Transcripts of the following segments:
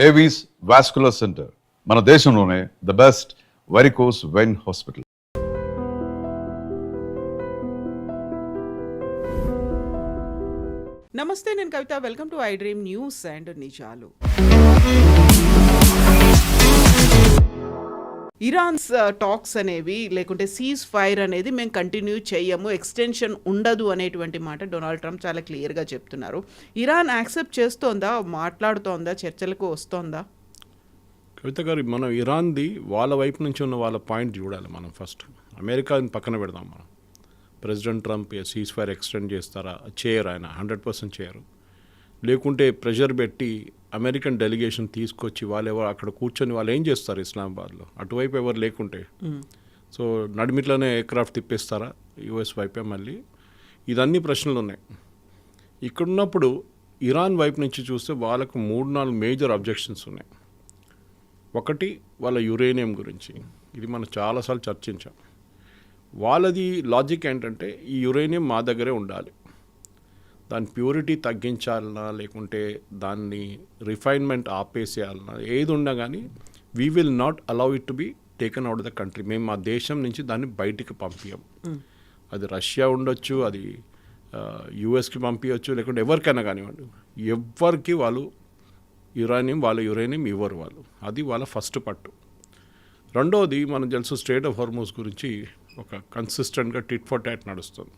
Avis vascular centre మన దేశంలోనే the best varicose vein hospital. నమస్తే, నేను Kavitha. Welcome to I dream news and నిజాలు. ఇరాన్స్ టాక్స్ అనేవి లేకుంటే సీజ్ ఫైర్ అనేది మేము కంటిన్యూ చేయము, ఎక్స్టెన్షన్ ఉండదు అనేటువంటి మాట డొనాల్డ్ ట్రంప్ చాలా క్లియర్గా చెప్తున్నారు. ఇరాన్ యాక్సెప్ట్ చేస్తోందా, మాట్లాడుతోందా, చర్చలకు వస్తోందా? కవిత గారు, మనం ఇరాన్ది వాళ్ళ వైపు నుంచి ఉన్న వాళ్ళ పాయింట్ చూడాలి. మనం ఫస్ట్ అమెరికాని పక్కన పెడదాం. మనం president Trump cease fire extend చేస్తారా? చేయరు. ఆయన 100% చేయరు. లేకుంటే ప్రెషర్ పెట్టి అమెరికన్ డెలిగేషన్ తీసుకొచ్చి వాళ్ళు అక్కడ కూర్చొని వాళ్ళు ఏం చేస్తారు ఇస్లామాబాద్లో? అటువైపు ఎవరు లేకుంటే సో నడిమిట్లోనే ఎయిర్క్రాఫ్ట్ తిప్పేస్తారా యుఎస్ వైపే? మళ్ళీ ఇదన్నీ ప్రశ్నలు ఉన్నాయి. ఇక్కడున్నప్పుడు ఇరాన్ వైపు నుంచి చూస్తే వాళ్ళకు 3-4 మేజర్ అబ్జెక్షన్స్ ఉన్నాయి. ఒకటి, వాళ్ళ యురేనియం గురించి. ఇది మనం చాలాసార్లు చర్చించాం. వాళ్ళది లాజిక్ ఏంటంటే, ఈ యురేనియం మా దగ్గరే ఉండాలి, దాని ప్యూరిటీ తగ్గించాలన్నా లేకుంటే దాన్ని రిఫైన్మెంట్ ఆపేసేయాలన్నా ఏది ఉన్నా కానీ we will not allow it to be taken out the country. మేము మా దేశం నుంచి దాన్ని బయటికి పంపించాం. అది రష్యా ఉండొచ్చు, అది యుఎస్కి పంపించవచ్చు, లేకుంటే ఎవరికైనా కానివ్వండి. ఎవరికి వాళ్ళు వాళ్ళ యురేనియం ఇవ్వరు వాళ్ళు. అది వాళ్ళ ఫస్ట్ పట్టు. రెండోది, మనం తెలుసు స్ట్రెయిట్ ఆఫ్ హార్మోజ్ గురించి ఒక కన్సిస్టెంట్గా టిట్ ఫర్ టాట్ నడుస్తుంది.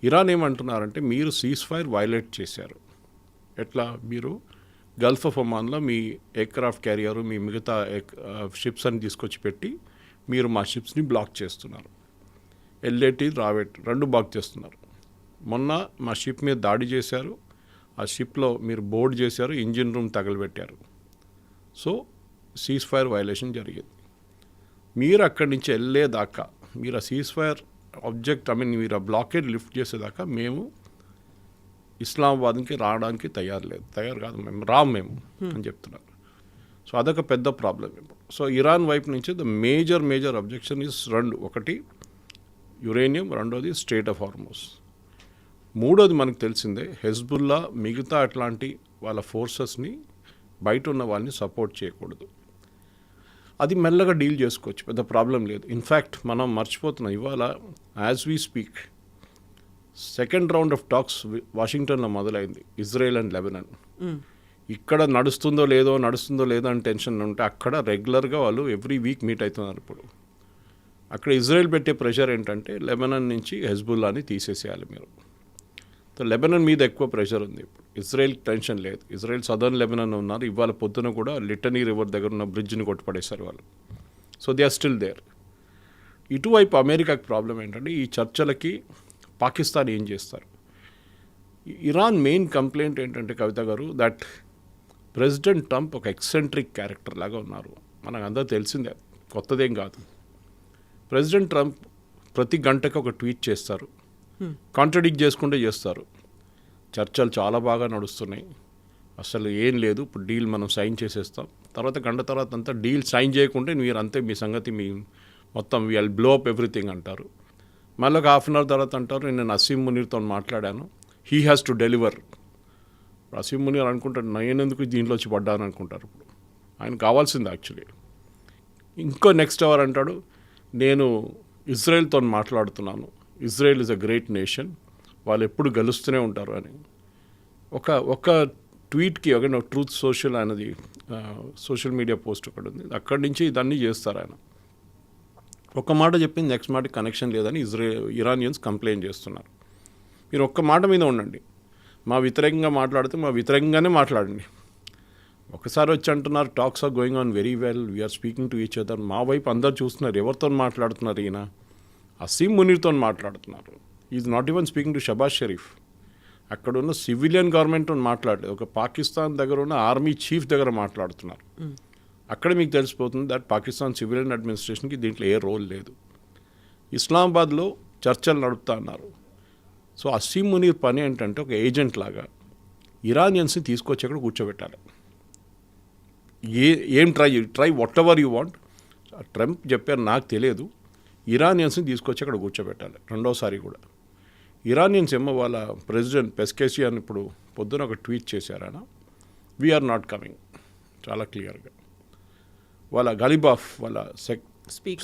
ఇరాన్ ఏమంటున్నారంటే, మీరు సీజ్ ఫైర్ వైలేట్ చేశారు. ఎట్లా? మీరు గల్ఫ్ ఆఫ్ ఒమాన్లో మీ ఎయిర్క్రాఫ్ట్ క్యారియరు, మీ మిగతా షిప్స్ అని తీసుకొచ్చి పెట్టి మీరు మా షిప్స్ని బ్లాక్ చేస్తున్నారు. ఎల్ఏటి రావెట్ 2 బ్లాక్ చేస్తున్నారు. మొన్న మా షిప్ మీద దాడి చేశారు. ఆ షిప్లో మీరు బోర్డ్ చేశారు, ఇంజిన్ రూమ్ తగలబెట్టారు. సో సీజ్ ఫైర్ వైలేషన్ జరిగింది. మీరు అక్కడి నుంచి వెళ్ళేదాకా, మీరు ఆ సీజ్ ఫైర్ మీరు ఆ బ్లాకేడ్ లిఫ్ట్ చేసేదాకా మేము ఇస్లామాబాద్కి రావడానికి తయారు కాదు, మేము అని చెప్తున్నారు. సో అదొక పెద్ద ప్రాబ్లం ఇప్పుడు. సో ఇరాన్ వైపు నుంచి ద మేజర్ అబ్జెక్షన్ ఇస్ 2. ఒకటి యురేనియం, రెండోది స్ట్రెయిట్ ఆఫ్ హార్మోజ్. మూడోది మనకు తెలిసిందే, హెజ్బుల్లా మిగతా అట్లాంటి వాళ్ళ ఫోర్సెస్ని బయట ఉన్న వాళ్ళని సపోర్ట్ చేయకూడదు. అది మెల్లగా డీల్ చేసుకోవచ్చు, పెద్ద ప్రాబ్లం లేదు. ఇన్ఫ్యాక్ట్ మనం మర్చిపోతున్నాం, ఇవాళ as we speak 2nd round of talks వాషింగ్టన్లో మొదలైంది, ఇజ్రాయెల్ అండ్ లెబనాన్. ఇక్కడ నడుస్తుందో లేదో అని టెన్షన్ ఉంటే అక్కడ రెగ్యులర్గా వాళ్ళు ఎవ్రీ వీక్ మీట్ అవుతున్నారు. ఇప్పుడు అక్కడ ఇజ్రాయెల్ పెట్టే ప్రెషర్ ఏంటంటే, లెబనాన్ నుంచి హెజ్బుల్లాని తీసేసేయాలి మీరు. లెబనాన్ మీద ఎక్కువ ప్రెషర్ ఉంది ఇప్పుడు. ఇజ్రాయెల్ టెన్షన్ లేదు. ఇజ్రాయెల్ సదర్న్ లెబనాన్ ఉన్నారు. ఇవాళ పొద్దున కూడా లిటనీ రివర్ దగ్గర ఉన్న బ్రిడ్జ్ని కొట్టుపడేశారు వాళ్ళు. So they are still there. ఇటువైపు అమెరికాకి ప్రాబ్లం ఏంటంటే, ఈ చర్చలకి పాకిస్తాన్ ఏం చేస్తారు? ఇరాన్ మెయిన్ కంప్లైంట్ ఏంటంటే కవిత గారు, దట్ ప్రెసిడెంట్ ట్రంప్ ఒక ఎక్సెంట్రిక్ క్యారెక్టర్ లాగా ఉన్నారు. మనకు అందరూ తెలిసిందే, కొత్తదేం కాదు. ప్రెసిడెంట్ ట్రంప్ ప్రతి గంటకు ఒక ట్వీట్ చేస్తారు, కాంట్రడిక్ట్ చేసుకుంటే చేస్తారు. చర్చలు చాలా బాగా నడుస్తున్నాయి, అసలు ఏం లేదు, ఇప్పుడు డీల్ మనం సైన్ చేసేస్తాం. గంట తర్వాత అంతా డీల్ సైన్ చేయకుంటే మీరు అంతే, మీ సంగతి మీ మొత్తం విల్ బ్లో అప్ ఎవ్రీథింగ్ అంటారు. మళ్ళీ ఒక హాఫ్ అన్ అవర్ తర్వాత అంటారు, నేను అసీం మునీర్తో మాట్లాడాను, he has to deliver. Asim Munir అనుకుంటాడు, నేనెందుకు దీంట్లో వచ్చి పడ్డాను అనుకుంటారు. ఇప్పుడు ఆయన కావాల్సింది యాక్చువల్లీ. ఇంకో నెక్స్ట్ అవర్ అంటాడు, నేను ఇజ్రాయెల్తో మాట్లాడుతున్నాను, Israel is a great nation, వాళ్ళు ఎప్పుడు గెలుస్తూనే ఉంటారు అని. ఒక ట్వీట్కి ఒక ట్రూత్ సోషల్ అనేది సోషల్ మీడియా పోస్ట్ ఒకటి ఉంది, అక్కడి నుంచి ఇదన్నీ చేస్తారు ఆయన. ఒక మాట చెప్పింది నెక్స్ట్ మాట కనెక్షన్ లేదని ఇరానియన్స్ కంప్లైంట్ చేస్తున్నారు. మీరు ఒక్క మాట మీద ఉండండి, మా వ్యతిరేకంగా మాట్లాడితే మా వ్యతిరేకంగానే మాట్లాడండి. ఒకసారి వచ్చి అంటున్నారు, talks are going on very well, we are speaking to each other. మా వైపు అందరు చూస్తున్నారు, ఎవరితో మాట్లాడుతున్నారు ఈయన? అసీం మునీర్తో మాట్లాడుతున్నారు. Is not even speaking to Shahbaz Sharif. అక్కడ ఉన్న సివిలియన్ గవర్నమెంట్తో మాట్లాడలేదు, ఒక పాకిస్తాన్ దగ్గర ఉన్న ఆర్మీ చీఫ్ దగ్గర మాట్లాడుతున్నారు. అక్కడ మీకు తెలిసిపోతుంది దట్ పాకిస్తాన్ సివిలియన్ అడ్మినిస్ట్రేషన్కి దీంట్లో ఏ రోల్ లేదు. ఇస్లామాబాద్లో చర్చలు నడుపుతా అన్నారు. సో అసీం మునీర్ పని ఏంటంటే, ఒక ఏజెంట్ లాగా ఇరానియన్స్ని తీసుకొచ్చి అక్కడ కూర్చోబెట్టాలి. ఏం try what ever you want. Trump చెప్పారు, నాకు తెలియదు, ఇరానియన్స్ని తీసుకొచ్చి అక్కడ కూర్చోబెట్టాలి. రెండోసారి కూడా ఇరానియన్స్ ఏమో వాళ్ళ ప్రెసిడెంట్ పెస్కేషియన్ ఇప్పుడు పొద్దున ఒక ట్వీట్ చేశారు, ఆయన వీఆర్ నాట్ కమింగ్, చాలా క్లియర్గా. వాళ్ళ గలిబాఫ్ వాళ్ళ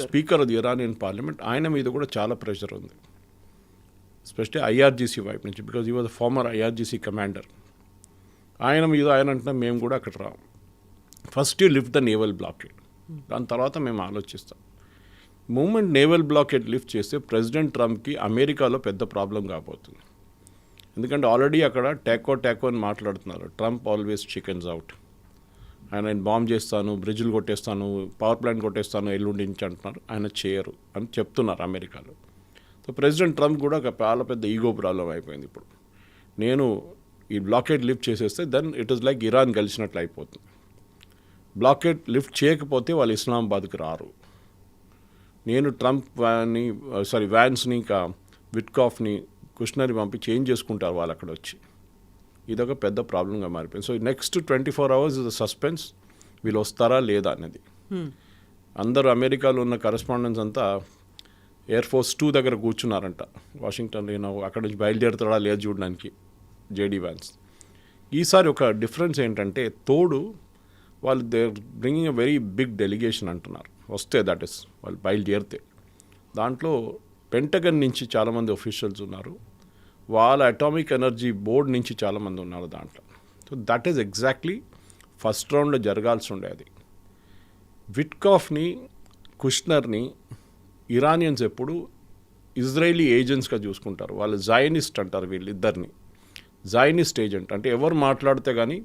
స్పీకర్ అది ఇరానియన్ పార్లమెంట్, ఆయన మీద కూడా చాలా ప్రెషర్ ఉంది, ఎస్పెషల్లీ ఐఆర్జీసీ వైపు నుంచి, బికాజ్ ఈ వాజ్ ఫార్మర్ ఐఆర్జీసీ కమాండర్. ఆయన మీద ఆయన అంటున్నా మేము కూడా అక్కడ రాము, first you lift the naval blockade, దాని తర్వాత మేము ఆలోచిస్తాం. మూమెంట్ నేవల్ బ్లాకేడ్ లిఫ్ట్ చేస్తే ప్రెసిడెంట్ ట్రంప్కి అమెరికాలో పెద్ద ప్రాబ్లం కాబోతుంది. ఎందుకంటే ఆల్రెడీ అక్కడ టాకో అని మాట్లాడుతున్నారు. ట్రంప్ ఆల్వేస్ చికెన్స్ అవుట్, ఆయన బాంబ్ చేస్తాను, బ్రిడ్జ్లు కొట్టేస్తాను, పవర్ ప్లాంట్ కొట్టేస్తాను ఎల్లుండి నుంచి అంటున్నారు. ఆయన చేయరు అని చెప్తున్నారు అమెరికాలో. సో ప్రెసిడెంట్ ట్రంప్ కూడా ఒక చాలా పెద్ద ఈగో ప్రాబ్లం అయిపోయింది. ఇప్పుడు నేను ఈ బ్లాకేడ్ లిఫ్ట్ చేసేస్తే then it is like Iran గెలిచినట్లు అయిపోతుంది. బ్లాకేడ్ లిఫ్ట్ చేయకపోతే వాళ్ళు ఇస్లామాబాద్కి రారు. నేను ట్రంప్ వ్యాన్స్ని ఇంకా విట్కాఫ్ని కుష్నర్ని పంపి చేంజ్ చేసుకుంటారు వాళ్ళు అక్కడ వచ్చి. ఇదొక పెద్ద ప్రాబ్లంగా మారిపోయింది. So next 24 hours is suspense, వీళ్ళు వస్తారా లేదా అనేది. అందరూ అమెరికాలో ఉన్న కరెస్పాండెంట్స్ అంతా ఎయిర్ ఫోర్స్ 2 దగ్గర కూర్చున్నారంట వాషింగ్టన్లో. అక్కడ నుంచి బయలుదేరుతాడా లేదు చూడడానికి జేడీ వ్యాన్స్. ఈసారి ఒక డిఫరెన్స్ ఏంటంటే తోడు వాళ్ళు they bringing a very big delegation అంటున్నారు. వస్తే దట్ ఇస్ వాళ్ళు బయలుదేరితే దాంట్లో పెంటగన్ నుంచి చాలామంది ఒఫీషియల్స్ ఉన్నారు, వాళ్ళ అటామిక్ ఎనర్జీ బోర్డ్ నుంచి చాలామంది ఉన్నారు దాంట్లో. So that is exactly first రౌండ్లో జరగాల్సి ఉండేది. విట్కాఫ్ని కుష్నర్ని ఇరానియన్స్ ఎప్పుడు ఇజ్రాయేలీ ఏజెంట్స్గా చూసుకుంటారు. వాళ్ళు జైనిస్ట్ అంటారు వీళ్ళిద్దరిని. జైనిస్ట్ ఏజెంట్ అంటే ఎవరు మాట్లాడితే కానీ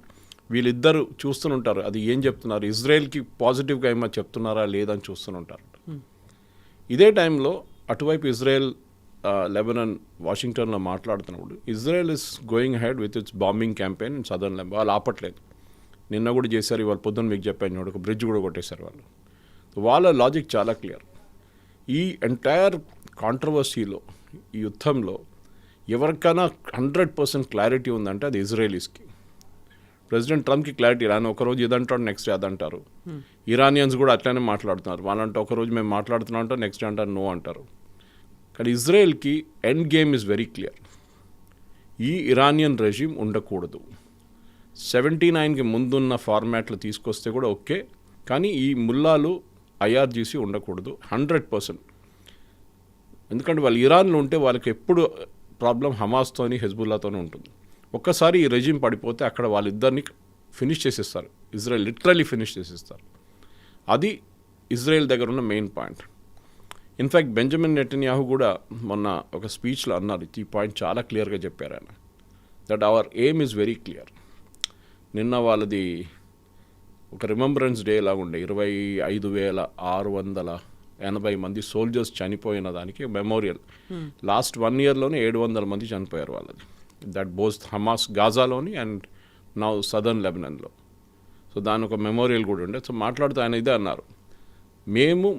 వీళ్ళిద్దరు చూస్తూనుంటారు అది ఏం చెప్తున్నారు, ఇజ్రాయెల్కి పాజిటివ్గా ఏమో చెప్తున్నారా లేదని చూస్తూనుంటారు. ఇదే టైంలో అటువైపు ఇజ్రాయెల్ లెబనాన్ వాషింగ్టన్లో మాట్లాడుతున్నప్పుడు Israel is going head with its bombing campaign in southern Lebanon. వాళ్ళు ఆపట్లేదు, నిన్న కూడా చేశారు, ఇవాళ పొద్దున్న మీకు చెప్పాను ఒక బ్రిడ్జ్ కూడా కొట్టేశారు వాళ్ళు. వాళ్ళ లాజిక్ చాలా క్లియర్. ఈ ఎంటైర్ కాంట్రవర్సీలో ఈ యుద్ధంలో ఎవరికైనా 100% క్లారిటీ ఉందంటే అది ఇజ్రాయలీస్కి. ప్రెసిడెంట్ ట్రంప్కి క్లారిటీ రాని ఒకరోజు ఇదంటాడు, నెక్స్ట్ అదంటారు. ఇరానియన్స్ కూడా అట్లనే మాట్లాడుతున్నారు. వాళ్ళంటే ఒకరోజు మేము మాట్లాడుతున్నాం అంటే నెక్స్ట్ అంటారు నో అంటారు. కానీ ఇజ్రాయెల్కి end game is very clear. ఈ ఇరానియన్ రెజిమ్ ఉండకూడదు. 79కి ముందున్న ఫార్మాట్లు తీసుకొస్తే కూడా ఓకే, కానీ ఈ ముల్లాలు ఐఆర్జీసీ ఉండకూడదు 100%. ఎందుకంటే వాళ్ళు ఇరాన్లో ఉంటే వాళ్ళకి ఎప్పుడు ప్రాబ్లం హమాస్తోని హెజ్బుల్లాతోనే ఉంటుంది. ఒక్కసారి ఈ రెజిమ్ పడిపోతే అక్కడ వాళ్ళిద్దరిని ఫినిష్ చేసేస్తారు, ఇజ్రాయెల్ లిటరలీ ఫినిష్ చేసేస్తారు. అది ఇజ్రాయెల్ దగ్గర ఉన్న main point. In fact Benjamin Netanyahu కూడా మొన్న ఒక స్పీచ్లో అన్నారు, ఈ పాయింట్ చాలా క్లియర్గా చెప్పారు ఆయన, that hour aim is very clear. నిన్న వాళ్ళది ఒక రిమెంబరెన్స్ డే లాగా ఉండే, 25,680 మంది సోల్జర్స్ చనిపోయిన దానికి మెమోరియల్. లాస్ట్ 1 yearలోనే 700 మంది చనిపోయారు వాళ్ళది. దట్ బోత్ హమాస్ గాజాలోని అండ్ నౌ సదర్న్ లెబనాన్లో. సో దాని ఒక మెమోరియల్ కూడా ఉండే. సో మాట్లాడుతూ ఆయన ఇదే అన్నారు,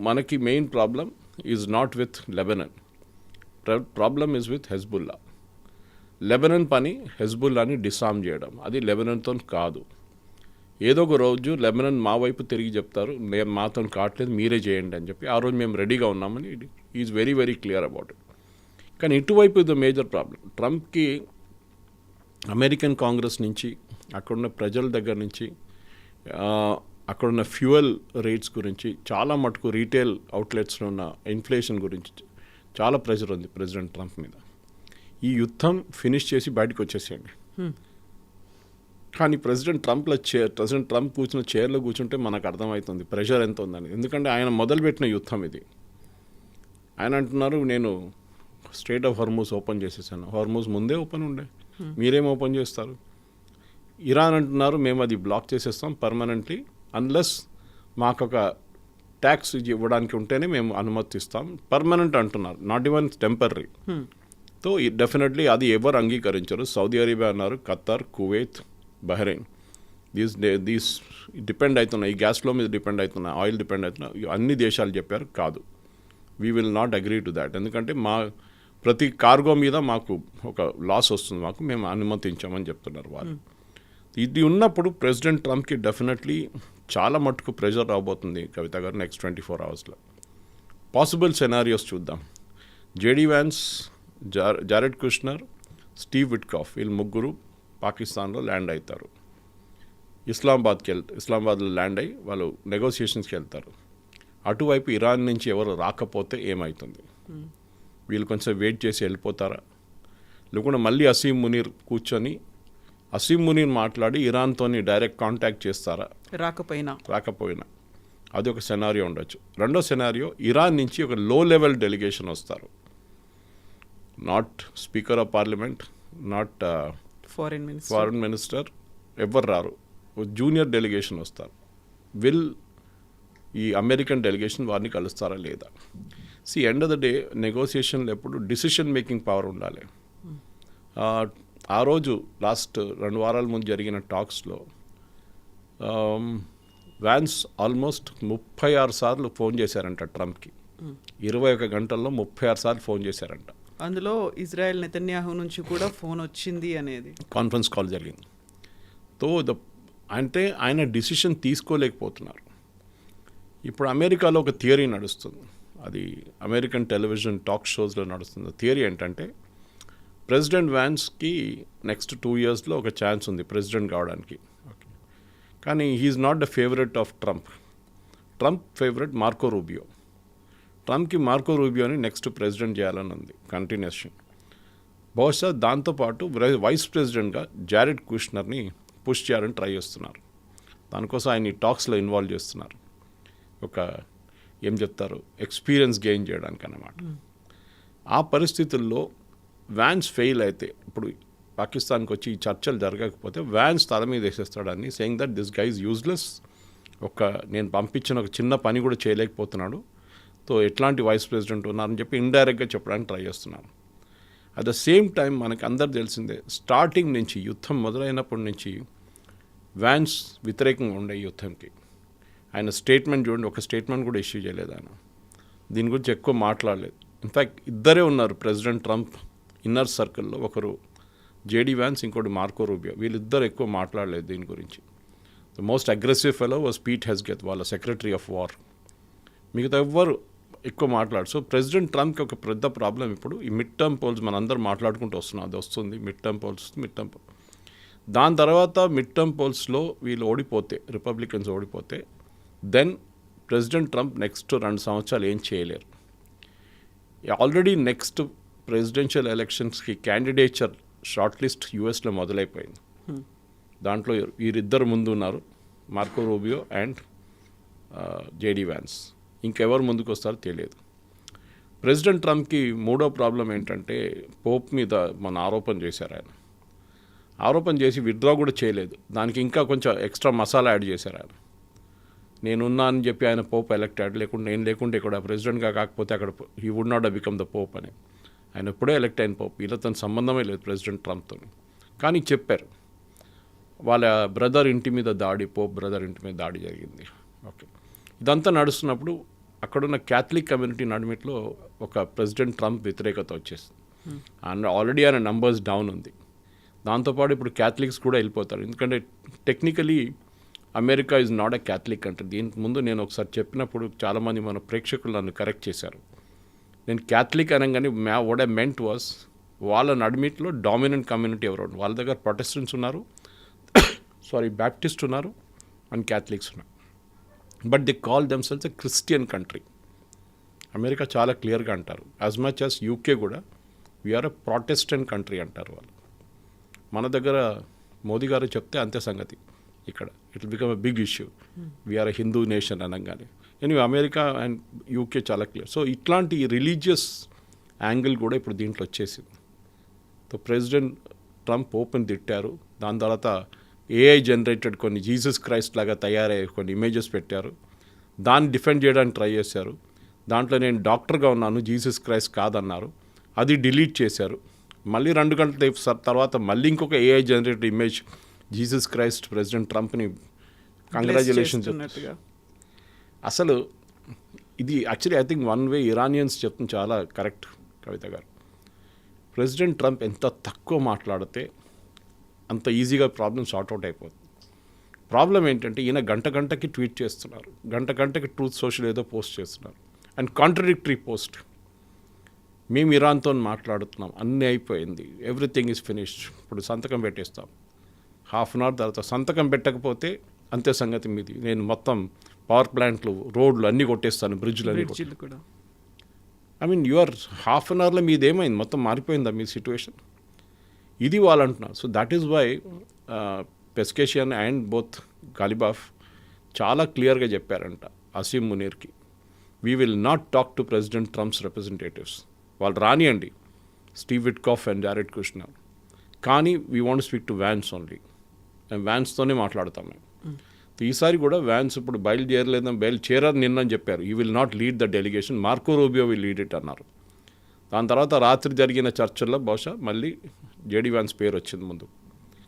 మనకి main problem is not with Lebanon, problem is with Hezbollah. Lebanon పని హెజ్బుల్లాని డిసామ్ చేయడం, అది లెబనాన్తో కాదు. ఏదో ఒక రోజు లెబనాన్ మా వైపు తిరిగి చెప్తారు, మేము మాతో కావట్లేదు మీరే చేయండి అని చెప్పి, ఆ రోజు మేము రెడీగా ఉన్నామని is very very clear about it. కానీ ఇటువైపు ఇది మేజర్ ప్రాబ్లం. ట్రంప్కి అమెరికన్ కాంగ్రెస్ నుంచి, అక్కడున్న ప్రజల దగ్గర నుంచి, అక్కడున్న ఫ్యూయల్ రేట్స్ గురించి, చాలా మటుకు రీటైల్ అవుట్లెట్స్లో ఉన్న ఇన్ఫ్లేషన్ గురించి చాలా ప్రెషర్ ఉంది ప్రెసిడెంట్ ట్రంప్ మీద. ఈ యుద్ధం ఫినిష్ చేసి బయటకు వచ్చేసేయండి. కానీ ప్రెసిడెంట్ ట్రంప్ కూర్చున్న చైర్లో కూర్చుంటే మనకు అర్థమవుతుంది ప్రెషర్ ఎంత ఉందని. ఎందుకంటే ఆయన మొదలుపెట్టిన యుద్ధం ఇది. ఆయన అంటున్నారు, నేను స్ట్రైట్ ఆఫ్ హార్మూజ్ ఓపెన్ చేసేసాను. హార్మూజ్ ముందే ఓపెన్ ఉండే, మీరేం ఓపెన్ చేస్తారు? ఇరాన్ అంటున్నారు, మేము అది బ్లాక్ చేసేస్తాం పర్మనెంట్లీ, అన్లెస్ మాకు ఒక ట్యాక్స్ ఇవ్వడానికి ఉంటేనే మేము అనుమతిస్తాం. పర్మనెంట్ అంటున్నారు, not even temporary. So definitely అది ఎవరు అంగీకరించరు. సౌదీ అరేబియా అన్నారు, Qatar, Kuwait, Bahrain, these depend అవుతున్నాయి, ఈ గ్యాస్ ఫ్లో మీద డిపెండ్ అవుతున్నాయి, ఆయిల్ డిపెండ్ అవుతున్నాయి. అన్ని దేశాలు చెప్పారు కాదు, we will not agree to that. ఎందుకంటే మా ప్రతి కార్గో మీద మాకు ఒక లాస్ వస్తుంది, మేము అనుమతించామని చెప్తున్నారు వాళ్ళు. ఇది ఉన్నప్పుడు ప్రెసిడెంట్ ట్రంప్కి డెఫినెట్లీ చాలా మట్టుకు ప్రెషర్ రాబోతుంది కవిత గారు నెక్స్ట్ 24 hours. పాసిబుల్ సెనారియోస్ చూద్దాం. JD Vance, Jared Kushner, Steve Witkoff, వీళ్ళు ముగ్గురు పాకిస్తాన్లో ల్యాండ్ అవుతారు. ఇస్లామాబాద్లో ల్యాండ్ అయ్యి వాళ్ళు నెగోసియేషన్స్కి వెళ్తారు. అటువైపు ఇరాన్ నుంచి ఎవరు రాకపోతే ఏమవుతుంది? వీళ్ళు కొంచెం వెయిట్ చేసి వెళ్ళిపోతారా? లేకుండా మళ్ళీ అసీం మునీర్ కూర్చొని అసీం మునీర్ మాట్లాడి ఇరాన్తోని డైరెక్ట్ కాంటాక్ట్ చేస్తారా? రాకపోయినా అది ఒక సెనారియో ఉండొచ్చు. రెండో సెనారియో, ఇరాన్ నుంచి ఒక లో లెవెల్ డెలిగేషన్ వస్తారు. Not speaker of parliament, not foreign minister, ఎవరు రారు. జూనియర్ డెలిగేషన్ వస్తారు. ఈ అమెరికన్ డెలిగేషన్ వారిని కలుస్తారా లేదా? ఎండ్ ఆఫ్ ద డే నెగోసియేషన్లో ఎప్పుడు డిసిషన్ మేకింగ్ పవర్ ఉండాలి. ఆ రోజు లాస్ట్ 2 వారాల ముందు జరిగిన టాక్స్లో వ్యాన్స్ ఆల్మోస్ట్ 36 సార్లు ఫోన్ చేశారంట ట్రంప్కి. 21 గంటల్లో 36 సార్లు ఫోన్ చేశారంట. అందులో ఇజ్రాయెల్ నెతన్యాహు నుంచి కూడా ఫోన్ వచ్చింది అనేది కాన్ఫరెన్స్ కాల్ జరిగింది. అంటే ఆయన డిసిషన్ తీసుకోలేకపోతున్నారు. ఇప్పుడు అమెరికాలో ఒక థియరీ నడుస్తుంది, అది అమెరికన్ టెలివిజన్ టాక్ షోస్లో నడుస్తుంది. థియరీ ఏంటంటే ప్రెసిడెంట్ వ్యాన్స్కి నెక్స్ట్ 2 yearsలో ఒక ఛాన్స్ ఉంది ప్రెసిడెంట్ కావడానికి. కానీ he is not the favourite of Trump. Trump favourite Marco Rubio. ట్రంప్కి మార్కో రూబియోని నెక్స్ట్ ప్రెసిడెంట్ చేయాలని ఉంది కంటిన్యూషన్. బహుశా దాంతోపాటు వైస్ ప్రెసిడెంట్గా జారెడ్ కుష్నర్ని పుష్ చేయాలని ట్రై చేస్తున్నారు. దానికోసం ఆయన టాక్స్లో ఇన్వాల్వ్ చేస్తున్నారు. ఒక ఏం చెప్తారు, ఎక్స్పీరియన్స్ గెయిన్ చేయడానికి అన్నమాట. ఆ పరిస్థితుల్లో వ్యాన్స్ ఫెయిల్ అయితే, ఇప్పుడు పాకిస్తాన్కి వచ్చి ఈ చర్చలు జరగకపోతే వ్యాన్స్ తల మీద వేసేస్తాడని, saying that this guy is useless. నేను పంపించిన ఒక చిన్న పని కూడా చేయలేకపోతున్నాడు, ఎట్లాంటి వైస్ ప్రెసిడెంట్ ఉన్నారని చెప్పి ఇండైరెక్ట్గా చెప్పడానికి ట్రై చేస్తున్నాను. అట్ ద సేమ్ టైం మనకి అందరు తెలిసిందే, స్టార్టింగ్ నుంచి యుద్ధం మొదలైనప్పటి నుంచి వ్యాన్స్ వ్యతిరేకంగా ఉండే యుద్ధంకి. ఆయన స్టేట్మెంట్ చూడండి, ఒక స్టేట్మెంట్ కూడా ఇష్యూ చేయలేదు ఆయన. దీని గురించి ఎక్కువ మాట్లాడలేదు. ఇన్ఫ్యాక్ట్ ఇద్దరే ఉన్నారు ప్రెసిడెంట్ ట్రంప్ ఇన్నర్ సర్కిల్లో, ఒకరు జేడీ వ్యాన్స్, ఇంకోటి మార్కో రూబియో. వీళ్ళిద్దరు ఎక్కువ మాట్లాడలేదు దీని గురించి. The most aggressive fellow was Pete హెస్గెత్, వాళ్ళ సెక్రటరీ ఆఫ్ వార్. మిగతా ఎవ్వరు ఎక్కువ మాట్లాడు. సో ప్రెసిడెంట్ ట్రంప్కి ఒక పెద్ద ప్రాబ్లం ఇప్పుడు ఈ మిడ్ టర్మ్ పోల్స్. మనందరూ మాట్లాడుకుంటూ వస్తున్నాం, అది వస్తుంది మిడ్ టర్మ్ పోల్స్. దాని తర్వాత మిడ్ టర్మ్ పోల్స్లో వీళ్ళు ఓడిపోతే, రిపబ్లికన్స్ ఓడిపోతే, దెన్ ప్రెసిడెంట్ ట్రంప్ నెక్స్ట్ 2 సంవత్సరాలు ఏం చేయలేరు. ఆల్రెడీ నెక్స్ట్ ప్రెసిడెన్షియల్ ఎలక్షన్స్కి క్యాండిడేచర్ షార్ట్ లిస్ట్ యూఎస్లో మొదలైపోయింది. దాంట్లో వీరిద్దరు ముందు ఉన్నారు, Marco Rubio and JD Vance. ఇంకెవరు ముందుకు వస్తారో తెలియదు. ప్రెసిడెంట్ ట్రంప్కి మూడో ప్రాబ్లం ఏంటంటే, పోప్ మీద మన ఆరోపణ చేశారు. ఆయన ఆరోపణ చేసి విత్డ్రా కూడా చేయలేదు. దానికి ఇంకా కొంచెం ఎక్స్ట్రా మసాలా యాడ్ చేశారు. ఆయన నేనున్నా అని చెప్పి ఆయన పోప్ ఎలక్ట్ అయ్యాడు. నేను లేకుంటే ఇక్కడ ప్రెసిడెంట్గా కాకపోతే అక్కడ he would not become the pope అని. ఆయన ఎప్పుడే ఎలక్ట్ అయిన పోప్. వీళ్ళతో సంబంధమే లేదు ప్రెసిడెంట్ ట్రంప్తో. కానీ చెప్పారు వాళ్ళ బ్రదర్ ఇంటి మీద దాడి, పోప్ బ్రదర్ ఇంటి మీద దాడి జరిగింది. ఓకే, ఇదంతా నడుస్తున్నప్పుడు అక్కడున్న క్యాథలిక్ కమ్యూనిటీ నడిమిట్లో ఒక ప్రెసిడెంట్ ట్రంప్ వ్యతిరేకత వచ్చేసింది. అండ్ ఆల్రెడీ ఆయన నంబర్స్ డౌన్ ఉంది. దాంతోపాటు ఇప్పుడు క్యాథలిక్స్ కూడా వెళ్ళిపోతారు. ఎందుకంటే technically America is not a Catholic country. దీనికి ముందు నేను ఒకసారి చెప్పినప్పుడు చాలామంది మన ప్రేక్షకులు నన్ను కరెక్ట్ చేశారు. నేను క్యాథలిక్ అనగానే వాట్ ఐ మెంట్ వాస్, వాళ్ళ నడిమిట్లో డామినెంట్ కమ్యూనిటీ ఎవరు, వాళ్ళ దగ్గర ప్రొటెస్టెంట్స్ ఉన్నారు, బ్యాప్టిస్ట్ ఉన్నారు అండ్ క్యాథలిక్స్ ఉన్నారు. But they call themselves a Christian country. America చాలా క్లియర్గా అంటారు, యాజ్ మచ్ యాజ్ యూకే కూడా వీఆర్ ఎ ప్రొటెస్టెంట్ కంట్రీ అంటారు వాళ్ళు. మన దగ్గర మోదీ గారు చెప్తే అంతే సంగతి. ఇక్కడ it will become a big issue, we are a Hindu nation అనగానే. ఎనివే అమెరికా అండ్ యూకే చాలా క్లియర్. సో ఇట్లాంటి రిలీజియస్ యాంగిల్ కూడా ఇప్పుడు దీంట్లో వచ్చేసింది. సో ప్రెసిడెంట్ ట్రంప్ ఓపెన్ తిట్టారు. దాని తర్వాత ఏఐ జనరేటెడ్ కొన్ని జీసస్ క్రైస్ట్ లాగా తయారయ్యే కొన్ని ఇమేజెస్ పెట్టారు. దాన్ని డిఫెండ్ చేయడానికి ట్రై చేశారు. దాంట్లో నేను డాక్టర్గా ఉన్నాను, జీసస్ క్రైస్ట్ కాదన్నారు. అది డిలీట్ చేశారు. మళ్ళీ 2 గంటల తర్వాత మళ్ళీ ఇంకొక AI generated image Jesus Christ president ట్రంప్ని కంగ్రాచులేషన్స్ చెప్తున్నట్టుగా. అసలు ఇది actually I think one way Iranians చెప్తుంది చాలా కరెక్ట్ కవిత గారు. ప్రెసిడెంట్ ట్రంప్ ఎంత తక్కువ మాట్లాడితే అంత ఈజీగా ప్రాబ్లం సార్ట్అవుట్ అయిపోతుంది. ప్రాబ్లం ఏంటంటే ఈయన గంటకి ట్వీట్ చేస్తున్నారు, గంటకి ట్రూత్ సోషల్ ఏదో పోస్ట్ చేస్తున్నారు అండ్ కాంట్రడిక్టరీ పోస్ట్. మేము ఇరాన్తో మాట్లాడుతున్నాం, అన్నీ అయిపోయింది, ఎవ్రీథింగ్ ఈజ్ ఫినిష్డ్, ఇప్పుడు సంతకం పెట్టేస్తాం. హాఫ్ అన్ అవర్ తర్వాత సంతకం పెట్టకపోతే అంతే సంగతి మీది, నేను మొత్తం పవర్ ప్లాంట్లు, రోడ్లు అన్నీ కొట్టేస్తాను, బ్రిడ్జ్లు అన్నీ బ్రిడ్జిలు కూడా. I mean you're half an అవర్లో మీది ఏమైంది, మొత్తం మారిపోయిందా మీ సిచ్యువేషన్? ఇది వాళ్ళు అంటున్నారు. So that is why Pezeshkian and both Ghalibaf చాలా క్లియర్గా చెప్పారంట అసీం మునీర్కి, we will not talk to president Trump's representatives. వాళ్ళు రానియండి, Steve Witkoff and Jared Kushner, కానీ we want speak to Vance only. మేము వ్యాన్స్తోనే మాట్లాడతాం మేము. ఈసారి కూడా వ్యాన్స్ ఇప్పుడు బయలుదేరని నిన్నని చెప్పారు, you will not lead the delegation, Marco Rubio will lead it అన్నారు. దాని తర్వాత రాత్రి జరిగిన చర్చల్లో బహుశా మళ్ళీ జేడీ వ్యాన్స్ పేరు వచ్చింది ముందు.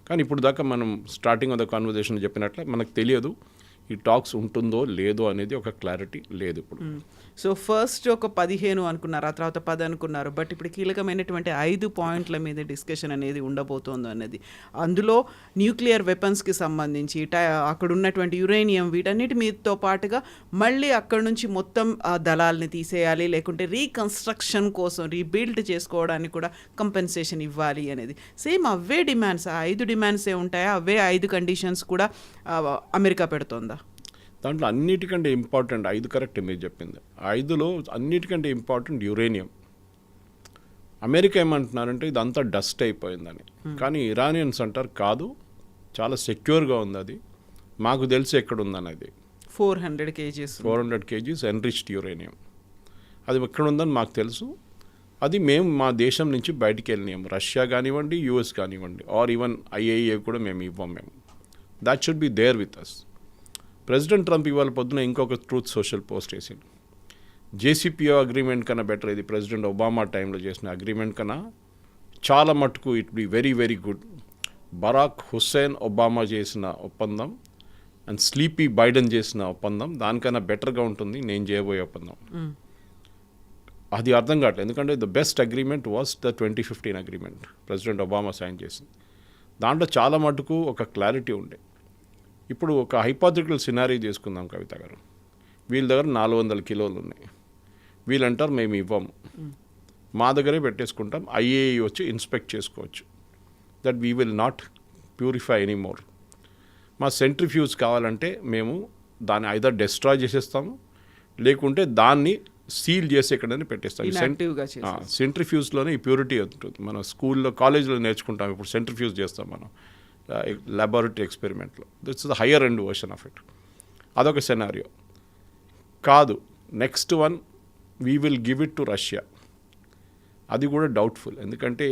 కానీ ఇప్పుడు దాకా మనం స్టార్టింగ్ ఆఫ్ ద కాన్వర్జేషన్ చెప్పినట్లే మనకు తెలియదు ఈ టాక్స్ ఉంటుందో లేదో అనేది ఒక క్లారిటీ లేదు ఇప్పుడు. సో ఫస్ట్ ఒక 15 అనుకున్నారు, ఆ తర్వాత 10 అనుకున్నారు, బట్ ఇప్పుడు కీలకమైనటువంటి 5 పాయింట్ల మీద డిస్కషన్ అనేది ఉండబోతోంది అనేది. అందులో న్యూక్లియర్ వెపన్స్కి సంబంధించి అక్కడ ఉన్నటువంటి యురేనియం వీటన్నిటి మీతో పాటుగా మళ్ళీ అక్కడ నుంచి మొత్తం దళాలని తీసేయాలి, లేకుంటే రీకన్స్ట్రక్షన్ కోసం రీబిల్డ్ చేసుకోవడానికి కూడా కంపెన్సేషన్ ఇవ్వాలి అనేది. సేమ్ అవే డిమాండ్స్, ఆ 5 డిమాండ్సే ఉంటాయా? అవే 5 కండిషన్స్ కూడా అమెరికా పెడుతోందా? దాంట్లో అన్నిటికంటే ఇంపార్టెంట్ 5 కరెక్ట్ మీరు చెప్పింది. 5లో అన్నిటికంటే ఇంపార్టెంట్ యురేనియం. అమెరికా ఏమంటున్నారంటే ఇదంతా డస్ట్ అయిపోయిందని, కానీ ఇరానియన్స్ అంటారు కాదు, చాలా సెక్యూర్గా ఉంది అది, మాకు తెలిసి ఎక్కడ ఉందనేది. 400 kgs ఎన్రిచ్డ్ యురేనియం, అది ఎక్కడ ఉందని మాకు తెలుసు. అది మేము మా దేశం నుంచి బయటికి వెళ్ళినాము, రష్యా కానివ్వండి, యూఎస్ కానివ్వండి, ఆర్ ఈవెన్ IAEA కూడా మేము ఇవ్వం. మేము that should be there with us. President Trump ఇవాళ పొద్దున ఇంకొక ట్రూత్ సోషల్ పోస్ట్ వేసింది, JCPOA అగ్రిమెంట్ కన్నా బెటర్, ఇది ప్రెసిడెంట్ ఒబామా టైంలో చేసిన అగ్రిమెంట్ కన్నా చాలా మటుకు it be very very good. Barack Hussein Obama చేసిన ఒప్పందం అండ్ స్లీపీ బైడెన్ చేసిన ఒప్పందం దానికన్నా బెటర్గా ఉంటుంది నేను చేయబోయే ఒప్పందం. అది అర్థం కావట్లేదు, ఎందుకంటే the best agreement was the 2015 agreement president Obama sign చేసింది. దాంట్లో చాలా మటుకు ఒక క్లారిటీ ఉండే. ఇప్పుడు ఒక హైపోథెటికల్ సినారియో చేసుకుందాం కవిత గారు, వీళ్ళ దగ్గర 400 కిలోలు ఉన్నాయి, వీళ్ళంటారు మేము ఇవ్వము, మా దగ్గరే పెట్టేసుకుంటాం, IAEA వచ్చి ఇన్స్పెక్ట్ చేసుకోవచ్చు, that we will not purify any more. మా సెంట్రిఫ్యూజ్ కావాలంటే మేము దాన్ని ఐదర్ డెస్ట్రాయ్ చేసేస్తాము, లేకుంటే దాన్ని సీల్ చేసి ఎక్కడైనా పెట్టేస్తాం. సెంట్రిఫ్యూజ్లోనే ఈ ప్యూరిటీ ఉంటుంది. మన స్కూల్లో కాలేజీలో నేర్చుకుంటాం, ఇప్పుడు సెంట్రిఫ్యూజ్ చేస్తాం మనం లాబొరేటరీ ఎక్స్పెరిమెంట్లో. That's the higher end version of it. అదొక సెనారియో. కాదు, next one we will give it to Russia. అది కూడా డౌట్ఫుల్, ఎందుకంటే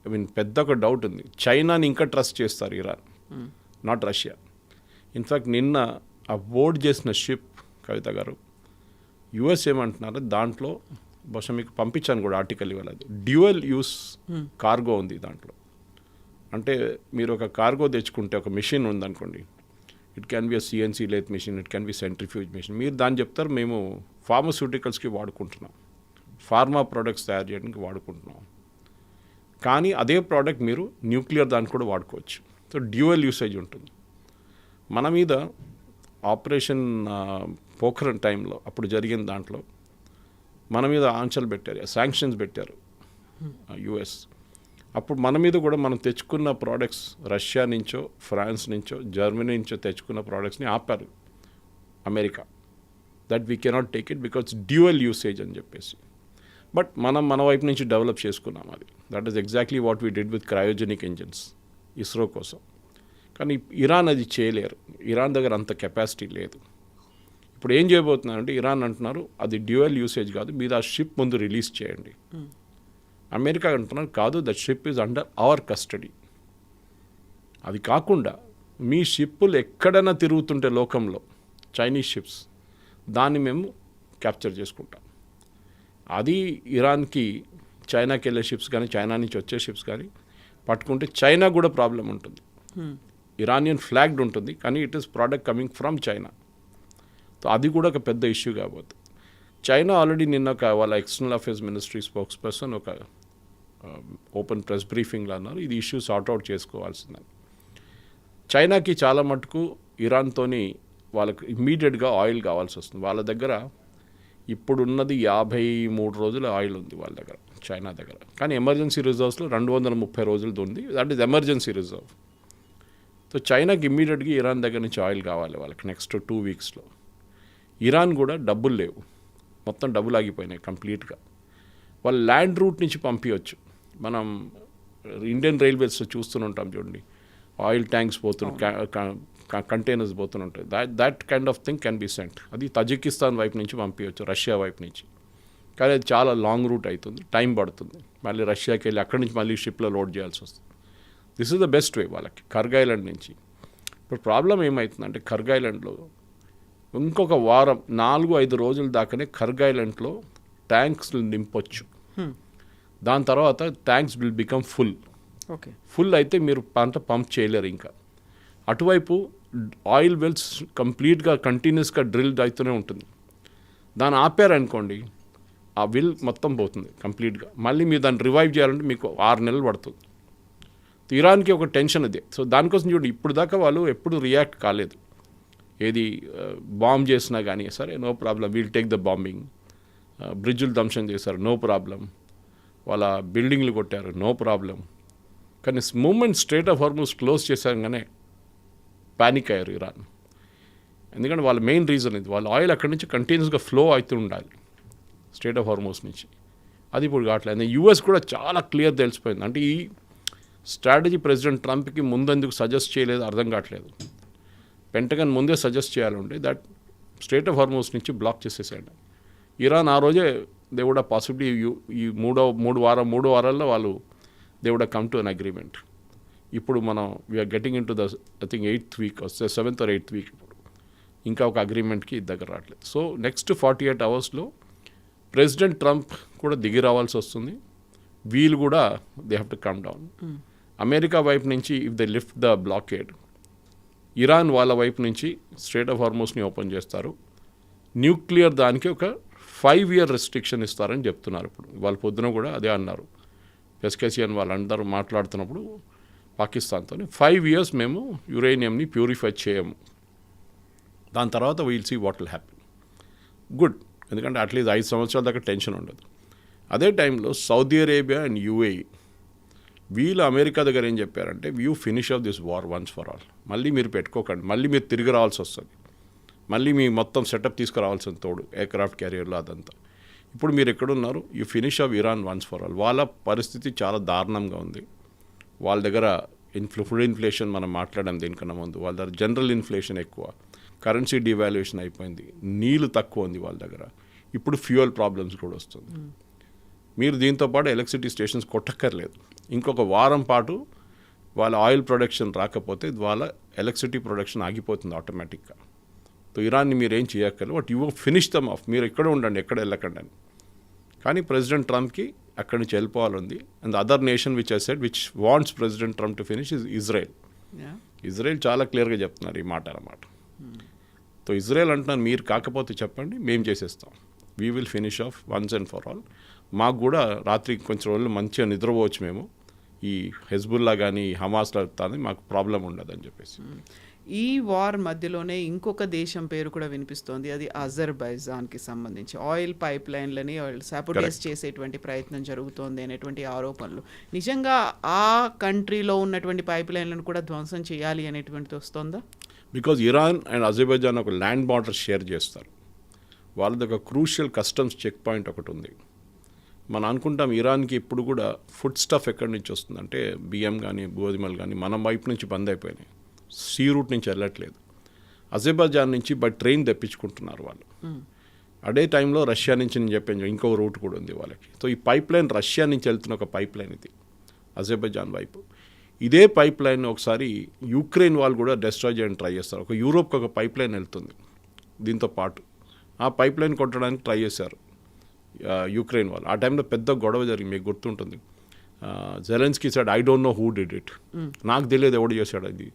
ఐ మీన్ పెద్ద ఒక డౌట్ ఉంది, చైనాని ఇంకా ట్రస్ట్ చేస్తారు ఇరాన్, నాట్ రష్యా. ఇన్ఫ్యాక్ట్ నిన్న ఆ బోర్డ్ చేసిన షిప్ కవిత గారు US ఏమంటున్నారు, దాంట్లో బహుశా మీకు పంపించాను కూడా ఆర్టికల్ ఇవాళ, డ్యూయల్ యూస్ కార్గో ఉంది దాంట్లో. అంటే మీరు ఒక కార్గో తెచ్చుకుంటే, ఒక మిషన్ ఉందనుకోండి, it can be CNC lathe machine, it can be centrifuge machine, మీరు దాన్ని చెప్తారు మేము ఫార్మస్యూటికల్స్కి వాడుకుంటున్నాం, ఫార్మా ప్రోడక్ట్స్ తయారు చేయడానికి వాడుకుంటున్నాం, కానీ అదే ప్రోడక్ట్ మీరు న్యూక్లియర్ దానికి కూడా వాడుకోవచ్చు. సో డ్యూయల్ యూసేజ్ ఉంటుంది. మన మీద ఆపరేషన్ పోఖరణ్ టైంలో అప్పుడు జరిగిన దాంట్లో మన మీద ఆంక్షలు పెట్టారు, శాంక్షన్స్ పెట్టారు US. అప్పుడు మన మీద కూడా మనం తెచ్చుకున్న ప్రోడక్ట్స్ రష్యా నుంచో, ఫ్రాన్స్ నుంచో, జర్మనీ నుంచో తెచ్చుకున్న ప్రోడక్ట్స్ని ఆపారు America, that we cannot take it because dual usage అని చెప్పేసి. బట్ మనం మన వైపు నుంచి డెవలప్ చేసుకున్నాం అది. That is exactly what we did with cryogenic engines ISRO కోసం. కానీ ఇరాన్ అది చేయలేరు, ఇరాన్ దగ్గర అంత కెపాసిటీ లేదు. ఇప్పుడు ఏం చేయబోతున్నారంటే ఇరాన్ అంటున్నారు అది డ్యూయల్ యూసేజ్ కాదు, మీరు ఆ షిప్ ముందు రిలీజ్ చేయండి. అమెరికా అంటున్నారు కాదు, that ship is under hour custody. అది కాకుండా మీ షిప్పులు ఎక్కడైనా తిరుగుతుంటే లోకంలో చైనీస్ షిప్స్, దాన్ని మేము క్యాప్చర్ చేసుకుంటాం. అది ఇరాన్కి చైనాకి వెళ్ళే షిప్స్ కానీ, చైనా నుంచి వచ్చే షిప్స్ కానీ పట్టుకుంటే చైనా కూడా ప్రాబ్లం ఉంటుంది. ఇరానియన్ ఫ్లాగ్డ్ ఉంటుంది, కానీ it is product coming from China. So అది కూడా ఒక పెద్ద ఇష్యూ కాబోతుంది. చైనా ఆల్రెడీ నిన్న వాళ్ళ external affairs ministry spokes person ఒక ఓపెన్ ప్రెస్ బ్రీఫింగ్లో అన్నారు, ఇది ఇష్యూ సార్ట్అవుట్ చేసుకోవాల్సిందని. చైనాకి చాలా మటుకు ఇరాన్తోని వాళ్ళకి ఇమ్మీడియట్గా ఆయిల్ కావాల్సి వస్తుంది. వాళ్ళ దగ్గర ఇప్పుడున్నది 53 రోజుల ఆయిల్ ఉంది వాళ్ళ దగ్గర, చైనా దగ్గర. కానీ ఎమర్జెన్సీ రిజర్వ్స్లో 230 రోజులది ఉంది, that is emergency reserve. So చైనాకి ఇమ్మీడియట్గా ఇరాన్ దగ్గర నుంచి ఆయిల్ కావాలి వాళ్ళకి నెక్స్ట్ 2 వీక్స్లో. ఇరాన్ కూడా డబ్బులు లేవు, మొత్తం డబ్బులు ఆగిపోయినాయి కంప్లీట్గా. వాళ్ళు ల్యాండ్ రూట్ నుంచి పంపించవచ్చు. మనం ఇండియన్ రైల్వేస్లో చూస్తుంటాం చూడండి, ఆయిల్ ట్యాంక్స్ కంటైనర్స్ పోతుంటాయి. That kind of thing can be sent. అది తజికిస్తాన్ వైపు నుంచి పంపించవచ్చు, రష్యా వైపు నుంచి. కానీ అది చాలా లాంగ్ రూట్ అవుతుంది, టైం పడుతుంది. మళ్ళీ రష్యాకి వెళ్ళి అక్కడి నుంచి మళ్ళీ షిప్లో లోడ్ చేయాల్సి వస్తుంది. This is the best way వాళ్ళకి కర్గ్ ఐలాండ్ నుంచి. ఇప్పుడు ప్రాబ్లం ఏమవుతుందంటే కర్గ్ ఐలాండ్లో ఇంకొక వారం 4-5 రోజుల దాకానే కర్గ్ ఐలాండ్లో ట్యాంక్స్ నింపొచ్చు. దాని తర్వాత tanks will become full. Okay, full అయితే మీరు పంప్ చేయలేరు. ఇంకా అటువైపు ఆయిల్ వెల్స్ కంప్లీట్గా కంటిన్యూస్గా డ్రిల్ అవుతూనే ఉంటుంది. దాన్ని ఆపారనుకోండి, ఆ విల్ మొత్తం పోతుంది కంప్లీట్గా. మళ్ళీ మీరు దాన్ని రివైవ్ చేయాలంటే మీకు 6 నెలలు పడుతుంది. ఇరాన్కి ఒక టెన్షన్ అదే. సో దానికోసం చూడండి, ఇప్పుడు దాకా వాళ్ళు ఎప్పుడు రియాక్ట్ కాలేదు. ఏది బాంబ్ చేసినా కానీ సరే no problem, we'll take the bombing. బ్రిడ్జులు ధ్వంసం చేశారు, నో ప్రాబ్లం. వాళ్ళ బిల్డింగ్లు కొట్టారు, నో ప్రాబ్లం. కానీ moment strait of Hormuz close చేశాగానే పానిక్ అయ్యారు ఇరాన్. ఎందుకంటే వాళ్ళ మెయిన్ రీజన్ ఇది, వాళ్ళ ఆయిల్ అక్కడి నుంచి కంటిన్యూస్గా ఫ్లో అవుతూ ఉండాలి స్ట్రైట్ ఆఫ్ హార్మూజ్ నుంచి. అది ఇప్పుడు కావట్లేదు. యూఎస్ కూడా చాలా క్లియర్ తెలిసిపోయింది. అంటే ఈ స్ట్రాటజీ ప్రెసిడెంట్ ట్రంప్కి ముందెందుకు సజెస్ట్ చేయలేదు అర్థం కావట్లేదు. పెంటగన్ ముందే సజెస్ట్ చేయాలంటే దట్ స్ట్రైట్ ఆఫ్ హార్మూజ్ నుంచి బ్లాక్ చేసేసాడు. ఇరాన్ ఆ రోజే దే వుడ్ పాసిబిలీ ఈ మూడు వారాల్లో వాళ్ళు they would come to an agreement. ఇప్పుడు మనం we're getting into the I think 8th week, 7th or 8th week. ఇప్పుడు ఇంకా ఒక అగ్రిమెంట్కి దగ్గర రావట్లేదు. సో నెక్స్ట్ 48 అవర్స్లో ప్రెసిడెంట్ ట్రంప్ కూడా దిగి రావాల్సి వస్తుంది. వీళ్ళు కూడా they have to come down. America వైపు నుంచి if they lift the blockade, Iran వాళ్ళ వైపు నుంచి స్ట్రైట్ ఆఫ్ హార్మూజ్ని ఓపెన్ చేస్తారు. న్యూక్లియర్ దానికి ఒక 5 year రెస్ట్రిక్షన్ ఇస్తారని చెప్తున్నారు. ఇప్పుడు వాళ్ళ పొద్దున కూడా అదే అన్నారు. పెస్కేసియన్ వాళ్ళందరూ మాట్లాడుతున్నప్పుడు పాకిస్తాన్తో 5 years మేము యురేనియంని ప్యూరిఫై చేయము, దాని తర్వాత we'll see what will happen. Good, ఎందుకంటే అట్లీస్ట్ 5 సంవత్సరాల దాకా టెన్షన్ ఉండదు. అదే టైంలో సౌదీ అరేబియా అండ్ యూఏఈ వీళ్ళు అమెరికా దగ్గర ఏం చెప్పారంటే, you finish off this war once for all. మళ్ళీ మీరు పెట్టుకోకండి, మళ్ళీ మీరు తిరిగి రావాల్సి వస్తుంది, మళ్ళీ మీ మొత్తం సెటప్ తీసుకురావాల్సిన తోడు ఎయిర్క్రాఫ్ట్ క్యారియర్లో అదంతా. ఇప్పుడు మీరు ఎక్కడున్నారు, you finish of Iran once for all. వాళ్ళ పరిస్థితి చాలా దారుణంగా ఉంది. వాళ్ళ దగ్గర ఫుడ్ ఇన్ఫ్లేషన్ మనం మాట్లాడాం దీనికన్నా ముందు, వాళ్ళ దగ్గర జనరల్ ఇన్ఫ్లేషన్ ఎక్కువ, కరెన్సీ డివాల్యుయేషన్ అయిపోయింది, నీళ్ళు తక్కువ ఉంది వాళ్ళ దగ్గర. ఇప్పుడు ఫ్యూయల్ ప్రాబ్లమ్స్ కూడా వస్తుంది. మీరు దీంతోపాటు ఎలక్ట్రిసిటీ స్టేషన్స్ కొట్టక్కర్లేదు. ఇంకొక వారం పాటు వాళ్ళ ఆయిల్ ప్రొడక్షన్ రాకపోతే వాళ్ళ ఎలక్ట్రిసిటీ ప్రొడక్షన్ ఆగిపోతుంది ఆటోమేటిక్గా. సో ఇరాన్ని మీరు ఏం చేయక్కర్లేదు, but you finish them off, మీరు ఎక్కడ ఉండండి, ఎక్కడ వెళ్ళకండి అని. కానీ ప్రెసిడెంట్ ట్రంప్కి అక్కడి నుంచి వెళ్ళిపోవాలంది. And other nation which I said which wants president Trump to finish is Israel. Israel చాలా క్లియర్గా చెప్తున్నారు ఈ మాట అన్నమాట. సో ఇజ్రాయెల్ అంటున్నారు, మీరు కాకపోతే చెప్పండి, మేము చేసేస్తాం, we will finish off once and for all. మాకు కూడా రాత్రి కొంచెం రోజులు మంచిగా నిద్రపోవచ్చు, మేము ఈ హెజ్బుల్లా కానీ హమాస్లా కానీ మాకు ప్రాబ్లం ఉండదని చెప్పేసి. ఈ వార్ మధ్యలోనే ఇంకొక దేశం పేరు కూడా వినిపిస్తోంది, అది అజర్బైజాన్కి సంబంధించి ఆయిల్ పైప్ లైన్లని సాబోటేజ్ చేసేటువంటి ప్రయత్నం జరుగుతోంది అనేటువంటి ఆరోపణలు. నిజంగా ఆ కంట్రీలో ఉన్నటువంటి పైప్ లైన్లను కూడా ధ్వంసం చేయాలి అనేటువంటిది వస్తుందా? బికాజ్ ఇరాన్ అండ్ అజర్బైజాన్ ఒక ల్యాండ్ బార్డర్ షేర్ చేస్తారు. వాళ్ళది ఒక క్రూషియల్ కస్టమ్స్ చెక్ పాయింట్ ఒకటి ఉంది. మనం అనుకుంటాం ఇరాన్కి ఇప్పుడు కూడా ఫుడ్ స్టఫ్ ఎక్కడి నుంచి వస్తుందంటే బియ్యం కానీ గోధుమలు కానీ మన వైపు నుంచి బంద్ అయిపోయినాయి, సీ రూట్ నుంచి వెళ్ళట్లేదు. అజర్బైజాన్ నుంచి బై ట్రైన్ తెప్పించుకుంటున్నారు వాళ్ళు. అదే టైంలో రష్యా నుంచి నేను చెప్పాను ఇంకో రూట్ కూడా ఉంది వాళ్ళకి. సో ఈ పైప్ లైన్ రష్యా నుంచి వెళ్తున్న ఒక పైప్ లైన్ ఇది అజర్బైజాన్ వైపు. ఇదే పైప్ లైన్ ఒకసారి యుక్రెయిన్ వాళ్ళు కూడా డిస్ట్రాయ్ చేయడానికి ట్రై చేస్తారు. ఒక యూరోప్కి ఒక పైప్ లైన్ వెళ్తుంది దీంతో పాటు, ఆ పైప్ లైన్ కొట్టడానికి ట్రై చేశారు యుక్రెయిన్ వాళ్ళు. ఆ టైంలో పెద్ద గొడవ జరిగింది, మీకు గుర్తుంటుంది. Zelensky side I don't know who did it, నాకు తెలియదు ఎవడు చేశాడు అది,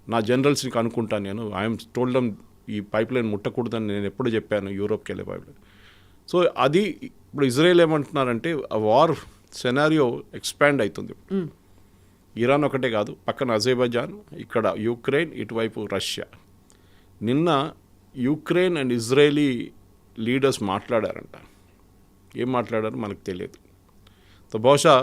నా జనరల్స్ని కనుక్కుంటాను నేను, ఐఎమ్ టోల్డ్ ఈ పైప్ లైన్ ముట్టకూడదని నేను ఎప్పుడు చెప్పాను యూరోప్కి వెళ్ళే పైప్ లైన్. సో అది ఇప్పుడు ఇజ్రాయెల్ ఏమంటున్నారంటే ఆ వార్ సెనారియో ఎక్స్పాండ్ అవుతుంది. ఇరాన్ ఒకటే కాదు, పక్కన అజర్బైజాన్, ఇక్కడ యుక్రెయిన్, ఇటువైపు రష్యా. నిన్న యుక్రెయిన్ అండ్ ఇజ్రాయేలీ లీడర్స్ మాట్లాడారంట. ఏం మాట్లాడారో మనకు తెలియదు. సో బహుశా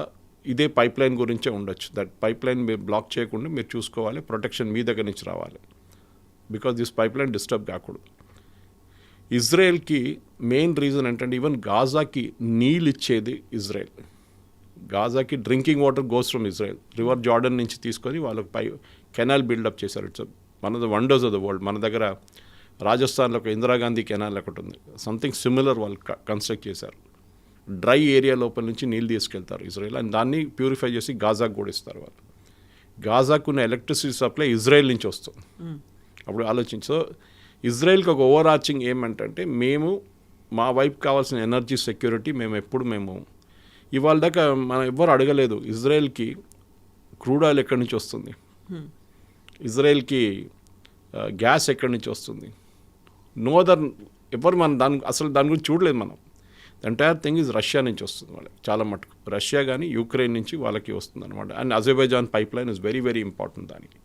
ఇదే పైప్ లైన్ గురించే ఉండొచ్చు. దట్ పైప్ లైన్ మీరు బ్లాక్ చేయకుండా మీరు చూసుకోవాలి, ప్రొటెక్షన్ మీ దగ్గర నుంచి రావాలి, because this pipe line disturb కాకూడదు. ఇజ్రాయెల్కి మెయిన్ రీజన్ ఏంటంటే ఈవెన్ గాజాకి నీళ్ళు ఇచ్చేది Israel. గాజాకి drinking water goes from Israel. River Jordan నుంచి తీసుకొని వాళ్ళకి కెనాల్ బిల్డప్ చేశారు. It's one of the wonders of the world. మన దగ్గర రాజస్థాన్లో ఒక ఇందిరాగాంధీ కెనాల్ ఒకటి ఉంది, సంథింగ్ సిమిలర్ వాళ్ళు కన్స్ట్రక్ట్ చేశారు. డ్రై ఏరియా లోపల నుంచి నీళ్ళు తీసుకెళ్తారు ఇజ్రాయెల్, అండ్ దాన్ని ప్యూరిఫై చేసి గాజాకు కూడా ఇస్తారు వాళ్ళు. గాజాకున్న ఎలక్ట్రిసిటీ సప్లై ఇజ్రాయెల్ నుంచి వస్తుంది. అప్పుడు ఆలోచించి, సో ఇజ్రాయెల్కి ఒక ఓవర్ ఆర్చింగ్ ఏమంటే మేము మా వైపు కావాల్సిన ఎనర్జీ సెక్యూరిటీ మేము ఇవాళ దాకా మనం ఎవ్వరు అడగలేదు ఇజ్రాయెల్కి క్రూడ్ ఆయిల్ ఎక్కడి నుంచి వస్తుంది, ఇజ్రాయెల్కి గ్యాస్ ఎక్కడి నుంచి వస్తుంది, నో అదర్ ఎవరు మనం దాని గురించి చూడలేదు. మనం ఎంటైర్ థింగ్ ఈజ్ రష్యా నుంచి వస్తుంది వాళ్ళకి చాలా మటుకు. రష్యా కానీ యుక్రెయిన్ నుంచి వాళ్ళకి వస్తుంది అనమాట. And Azerbaijan pipe line is very very important దానికి.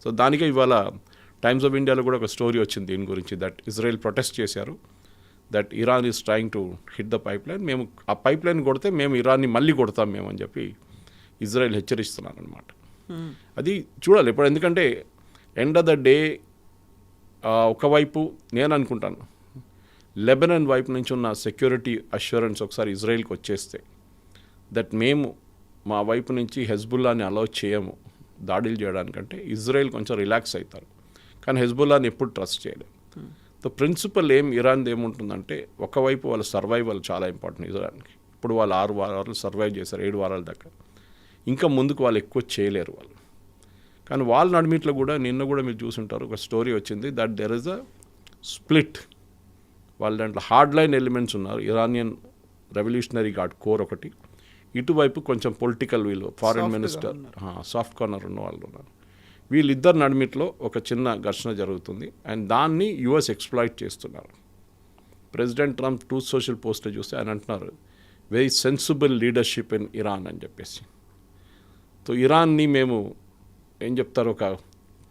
సో దానికే ఇవాళ టైమ్స్ ఆఫ్ ఇండియాలో కూడా ఒక స్టోరీ వచ్చింది దీని గురించి, దట్ ఇజ్రాయెల్ ప్రొటెస్ట్ చేశారు, that Iran is trying to hit the pipe line, మేము ఆ పైప్ లైన్ కొడితే మేము ఇరాన్ని మళ్ళీ కొడతాం మేము అని చెప్పి ఇజ్రాయెల్ హెచ్చరిస్తున్నారు అనమాట. అది చూడాలి ఇప్పుడు, ఎందుకంటే ఎండ్ ఆఫ్ ద డే ఒకవైపు నేను అనుకుంటాను లెబనాన్ వైపు నుంచి ఉన్న సెక్యూరిటీ అష్యూరెన్స్ ఒకసారి ఇజ్రాయెల్కి వచ్చేస్తే, దట్ మేము మా వైపు నుంచి హెజ్బుల్లాని అలౌ చేయము దాడులు చేయడానికంటే ఇజ్రాయెల్ కొంచెం రిలాక్స్ అవుతారు. కానీ హెజ్బుల్లాని ఎప్పుడు ట్రస్ట్ చేయలేదు. సో ప్రిన్సిపల్ ఇరాన్ది ఏముంటుందంటే, ఒకవైపు వాళ్ళ సర్వైవల్ చాలా ఇంపార్టెంట్ ఇజ్రాయెల్కి. ఇప్పుడు వాళ్ళు 6 వారాలు సర్వైవ్ చేశారు, 7 వారాల దాకా. ఇంకా ముందుకు వాళ్ళు ఎక్కువ చేయలేరు వాళ్ళు. కానీ వాళ్ళ నడిమిట్లో కూడా నిన్న కూడా మీరు చూసుంటారు, ఒక స్టోరీ వచ్చింది that there is a split. వాళ్ళ దాంట్లో హార్డ్ లైన్ ఎలిమెంట్స్ ఉన్నారు, ఇరానియన్ రెవల్యూషనరీ గార్డ్ కోర్ ఒకటి, ఇటువైపు కొంచెం పొలిటికల్ వీళ్ళు ఫారెన్ మినిస్టర్ సాఫ్ట్ కార్నర్ ఉన్న వాళ్ళు ఉన్నారు. వీళ్ళిద్దరు నడిమిట్లో ఒక చిన్న ఘర్షణ జరుగుతుంది, అండ్ దాన్ని యుఎస్ ఎక్స్ప్లాయిట్ చేస్తున్నారు. ప్రెసిడెంట్ ట్రంప్ ట్రూత్ సోషల్ పోస్ట్లో చూస్తే ఆయన అంటున్నారు very sensible leadership in Iran అని చెప్పేసి. సో ఇరాన్ని మేము ఏం చెప్తారు, ఒక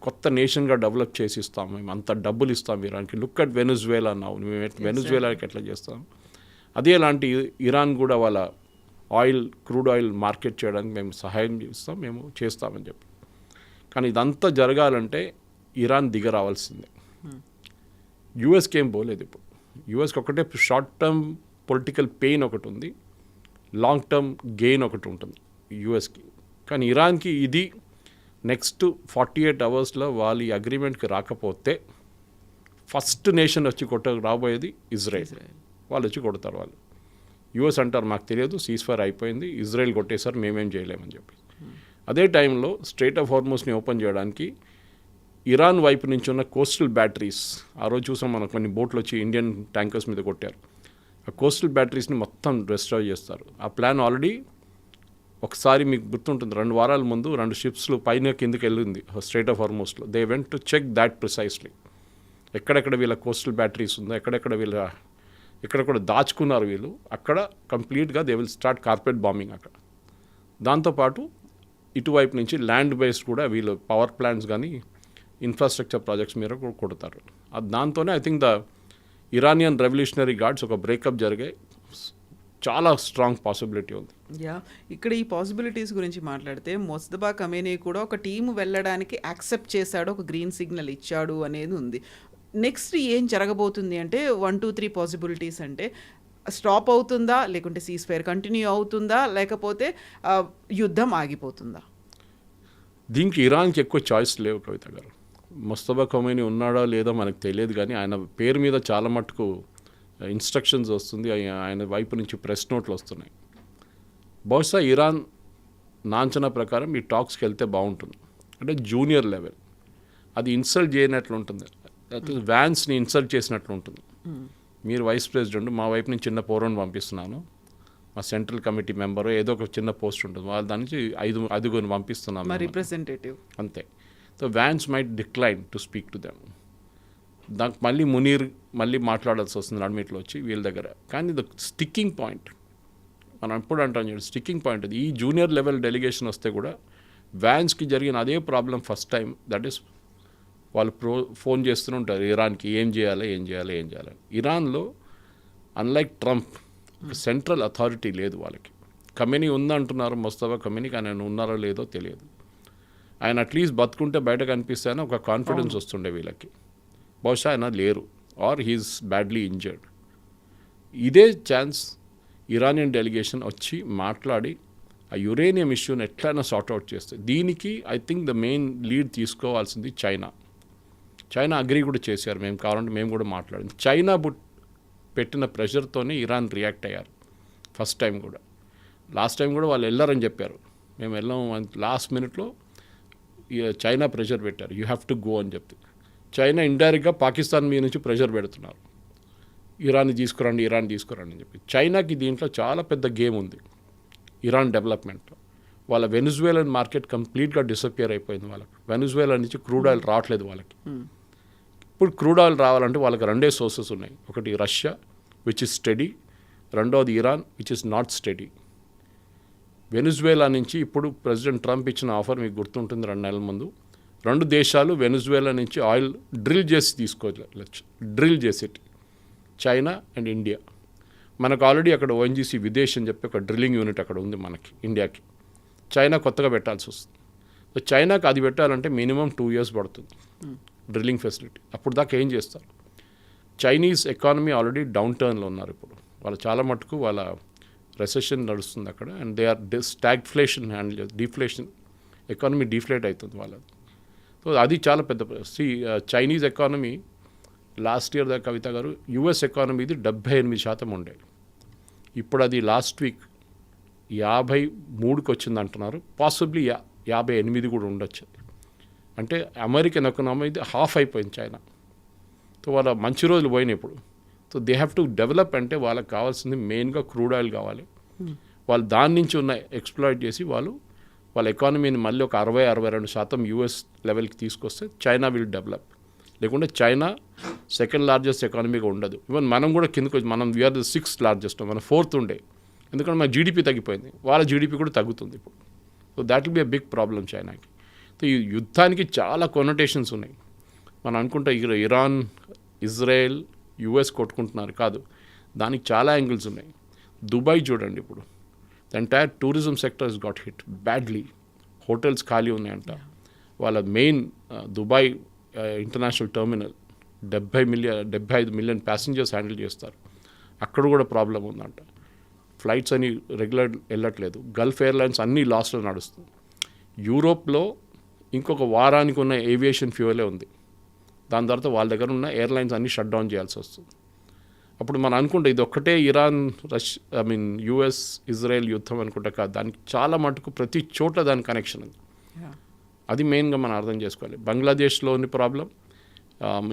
కొత్త నేషన్గా డెవలప్ చేసి ఇస్తాం, మేము అంత డబ్బులు ఇస్తాం ఇరాన్కి. లుక్ అట్ వెనుజువేలా అన్నావు, మేము వెనుజువేలాకి ఎట్లా చేస్తాం, అదే లాంటి ఇరాన్ కూడా వాళ్ళ క్రూడ్ ఆయిల్ మార్కెట్ చేయడానికి మేము సహాయం చేస్తాం, మేము చేస్తామని చెప్పి. కానీ ఇదంతా జరగాలంటే ఇరాన్ దిగ రావాల్సిందే. యూఎస్కి ఏం పోలేదు ఇప్పుడు. యూఎస్కి ఒకటే షార్ట్ టర్మ్ పొలిటికల్ పెయిన్ ఒకటి ఉంది, లాంగ్ టర్మ్ గెయిన్ ఒకటి ఉంటుంది యూఎస్కి. కానీ ఇరాన్కి ఇది నెక్స్ట్ 48 అవర్స్లో వాళ్ళు ఈ అగ్రిమెంట్కి రాకపోతే ఫస్ట్ నేషన్ వచ్చి రాబోయేది ఇజ్రాయెల్. వాళ్ళు వచ్చి కొడతారు వాళ్ళు. యూఎస్ అంటారు మాకు తెలియదు, సీజ్ ఫైర్ అయిపోయింది, ఇజ్రాయెల్ కొట్టేశారు, మేమేం చేయలేమని చెప్పి. అదే టైంలో స్ట్రైట్ ఆఫ్ హార్మోస్ని ఓపెన్ చేయడానికి ఇరాన్ వైపు నుంచి ఉన్న కోస్టల్ బ్యాటరీస్, ఆ రోజు చూసాం మనం కొన్ని బోట్లు వచ్చి ఇండియన్ ట్యాంకర్స్ మీద కొట్టారు, ఆ కోస్టల్ బ్యాటరీస్ని మొత్తం డిస్ట్రాయ్ చేస్తారు. ఆ ప్లాన్ ఆల్రెడీ ఒకసారి మీకు గుర్తుంటుంది, 2 వారాల ముందు 2 షిప్స్లు పైన కిందకి వెళ్ళింది స్ట్రైట్ ఆఫ్ హార్మోస్లో. They went to check that precisely, ఎక్కడెక్కడ వీళ్ళ కోస్టల్ బ్యాటరీస్ ఉందో, ఎక్కడ కూడా దాచుకున్నారు వీళ్ళు, అక్కడ కంప్లీట్గా they will start carpet bombing అక్కడ. దాంతోపాటు ఇటువైపు నుంచి ల్యాండ్ బేస్డ్ కూడా వీళ్ళు పవర్ ప్లాంట్స్ కానీ ఇన్ఫ్రాస్ట్రక్చర్ ప్రాజెక్ట్స్ మీద కూడా కొడతారు. దాంతోనే I think the Iranian revolutionary guards ఒక బ్రేకప్ జరిగాయి, చాలా స్ట్రాంగ్ పాసిబిలిటీ ఉంది. ఇక్కడ ఈ పాసిబిలిటీస్ గురించి మాట్లాడితే మొస్తఫా ఖమేనీ కూడా ఒక టీము వెళ్ళడానికి యాక్సెప్ట్ చేశాడు, ఒక గ్రీన్ సిగ్నల్ ఇచ్చాడు అనేది ఉంది. నెక్స్ట్ ఏం జరగబోతుంది అంటే 1, 2, 3 పాసిబిలిటీస్ అంటే స్టాప్ అవుతుందా, లేకుంటే సీజ్ ఫైర్ కంటిన్యూ అవుతుందా, లేకపోతే యుద్ధం ఆగిపోతుందా? దీనికి ఇరాన్కి ఎక్కువ చాయిస్ లేవు కవిత గారు. మొస్తఫా ఖమేనీ ఉన్నాడా లేదా మనకు తెలియదు, కానీ ఆయన పేరు మీద చాలా మటుకు ఇన్స్ట్రక్షన్స్ వస్తుంది, ఆయన వైపు నుంచి ప్రెస్ నోట్లు వస్తున్నాయి. బహుశా ఇరాన్ నాంచనా ప్రకారం ఈ టాక్స్కి వెళ్తే బాగుంటుంది, అంటే జూనియర్ లెవెల్. అది ఇన్సల్ట్ చేయనట్లు ఉంటుంది, వ్యాన్స్ని ఇన్సల్ట్ చేసినట్లు ఉంటుంది. మీరు వైస్ ప్రెసిడెంట్, మా వైపు నుంచి చిన్న పోరాన్ని పంపిస్తున్నాను, మా సెంట్రల్ కమిటీ మెంబరు ఏదో ఒక చిన్న పోస్ట్ ఉంటుంది, వాళ్ళ దాని నుంచి 5 పంపిస్తున్నాము రిప్రజెంటేటివ్ అంతే. So Vance might decline to speak to them. దానికి మళ్ళీ మునీర్ మాట్లాడాల్సి వస్తుంది నడిమిట్లో వచ్చి వీళ్ళ దగ్గర. కానీ ద స్టిక్కింగ్ పాయింట్ మనం ఎప్పుడు అంటాం చూడండి, స్టిక్కింగ్ పాయింట్ అది. ఈ జూనియర్ లెవెల్ డెలిగేషన్ వస్తే కూడా వ్యాన్స్కి జరిగిన అదే problem first time, that is వాళ్ళు ఫోన్ చేస్తూనే ఉంటారు ఇరాన్కి, ఏం చేయాలి. ఇరాన్లో అన్లైక్ ట్రంప్ సెంట్రల్ అథారిటీ లేదు వాళ్ళకి. ఖమేనీ ఉందంటున్నారు, ముస్తఫా ఖమేనీ, కానీ ఆయన ఉన్నారో లేదో తెలియదు. ఆయన అట్లీస్ట్ బతుకుంటే బయట కనిపిస్తే ఒక కాన్ఫిడెన్స్ వస్తుండే వీళ్ళకి. బహుశా ఆయన లేరు, ఆర్ హీఈస్ బ్యాడ్లీ ఇంజర్డ్. ఇదే ఛాన్స్ ఇరానియన్ డెలిగేషన్ వచ్చి మాట్లాడి ఆ యురేనియం ఇష్యూని ఎట్లయినా సార్ట్అవుట్ చేస్తే, దీనికి I think the main lead తీసుకోవాల్సింది చైనా. చైనా అగ్రీ కూడా చేశారు, మేము కావాలంటే మేము కూడా మాట్లాడింది. చైనా పెట్టిన ప్రెషర్తోనే ఇరాన్ రియాక్ట్ అయ్యారు ఫస్ట్ టైం కూడా. లాస్ట్ టైం కూడా వాళ్ళు వెళ్ళారని చెప్పారు, మేము వెళ్ళాము. లాస్ట్ మినిట్లో చైనా ప్రెషర్ పెట్టారు, యూ హ్యావ్ టు గో అని చెప్పి. చైనా ఇండైరెక్ట్గా పాకిస్తాన్ మీద నుంచి ప్రెషర్ పెడుతున్నారు, ఇరాన్ తీసుకురండి అని చెప్పి. చైనాకి దీంట్లో చాలా పెద్ద గేమ్ ఉంది ఇరాన్ డెవలప్మెంట్లో. వాళ్ళ వెనిజువేలన్ మార్కెట్ కంప్లీట్గా డిసపియర్ అయిపోయింది. వాళ్ళకి వెనిజువేలా నుంచి క్రూడ్ ఆయిల్ రావట్లేదు వాళ్ళకి. ఇప్పుడు క్రూడ్ ఆయిల్ రావాలంటే వాళ్ళకి రెండే సోర్సెస్ ఉన్నాయి, ఒకటి రష్యా విచ్ ఇస్ స్టడీ, రెండవది Iran which is not study. Venezuela నుంచి ఇప్పుడు ప్రెసిడెంట్ ట్రంప్ ఇచ్చిన ఆఫర్ మీకు గుర్తుంటుంది, 2 నెలల ముందు 2 దేశాలు వెనిజువేలా నుంచి ఆయిల్ డ్రిల్ చేసి తీసుకోవచ్చు, డ్రిల్ చేసి, చైనా అండ్ ఇండియా. మనకు ఆల్రెడీ అక్కడ ఓఎన్జీసీ విదేశ్ అని చెప్పి ఒక డ్రిల్లింగ్ యూనిట్ అక్కడ ఉంది మనకి ఇండియాకి. చైనా కొత్తగా పెట్టాల్సి వస్తుంది. సో చైనాకి అది పెట్టాలంటే మినిమం 2 years పడుతుంది డ్రిల్లింగ్ ఫెసిలిటీ. అప్పుడు దాకా ఏం చేస్తారు? చైనీస్ ఎకానమీ ఆల్రెడీ డౌన్ టర్న్లో ఉన్నారు ఇప్పుడు. వాళ్ళు చాలా మటుకు వాళ్ళ రెసెషన్ నడుస్తుంది అక్కడ, and they are stagflation handle, deflation, economy deflate అవుతుంది వాళ్ళది. సో అది చాలా పెద్ద చైనీస్ ఎకానమీ లాస్ట్ ఇయర్ దా కవిత గారు యుఎస్ ఎకానమీది 78% ఉండే, ఇప్పుడు అది లాస్ట్ వీక్ 53కి వచ్చింది అంటున్నారు. పాసిబ్లీ 58 కూడా ఉండొచ్చు. అంటే అమెరికన్ ఎకానమీది హాఫ్ అయిపోయింది చైనా. సో వాళ్ళ మంచి రోజులు పోయినాయి ఇప్పుడు. So they have to develop. అంటే వాళ్ళకి కావాల్సింది మెయిన్గా క్రూడ్ ఆయిల్ కావాలి. వాళ్ళు దాని నుంచి ఉన్న ఎక్స్ప్లాయిట్ చేసి వాళ్ళ ఎకానమీని మళ్ళీ ఒక 60-62% యూఎస్ లెవెల్కి తీసుకొస్తే చైనా విల్ డెవలప్. లేకుంటే చైనా సెకండ్ లార్జెస్ట్ ఎకానమీగా ఉండదు. ఈవెన్ మనం కూడా కిందకి వచ్చి, మనం వీఆర్ ద 6th లార్జెస్ట్, మన 4th ఉండే. ఎందుకంటే మన జీడిపి తగ్గిపోయింది, వాళ్ళ జీడిపి కూడా తగ్గుతుంది ఇప్పుడు. So that will be a big problem చైనాకి. సో ఈ యుద్ధానికి చాలా కొనోటేషన్స్ ఉన్నాయి. మనం అనుకుంటే ఇరాన్, ఇజ్రాయెల్, యుఎస్ కొట్టుకుంటున్నారు కాదు, దానికి చాలా యాంగిల్స్ ఉన్నాయి. దుబాయ్ చూడండి, ఇప్పుడు the entire tourism sector is got hit badly. Hotels ఖాళీ ఉన్నాయంట. వాళ్ళ main Dubai international terminal 75 million passengers handle చేస్తారు, అక్కడ కూడా ప్రాబ్లం ఉందంట. ఫ్లైట్స్ అని రెగ్యులర్ వెళ్ళట్లేదు. గల్ఫ్ ఎయిర్లైన్స్ అన్నీ లాస్లో నడుస్తుంది. యూరోప్లో ఇంకొక వారానికి ఉన్న ఏవియేషన్ ఫ్యూయలే ఉంది. దాని తర్వాత వాళ్ళ దగ్గర ఉన్న ఎయిర్లైన్స్ అన్నీ షట్ డౌన్ చేయాల్సి వస్తుంది. అప్పుడు మనం అనుకుంటే ఇది ఒక్కటే ఇరాన్ యుఎస్ ఇజ్రాయెల్ యుద్ధం అనుకుంటా కాదు, దానికి చాలా మటుకు ప్రతి చోట దాని కనెక్షన్ ఉంది. అది మెయిన్గా మనం అర్థం చేసుకోవాలి. బంగ్లాదేశ్లో ఉన్న ప్రాబ్లం,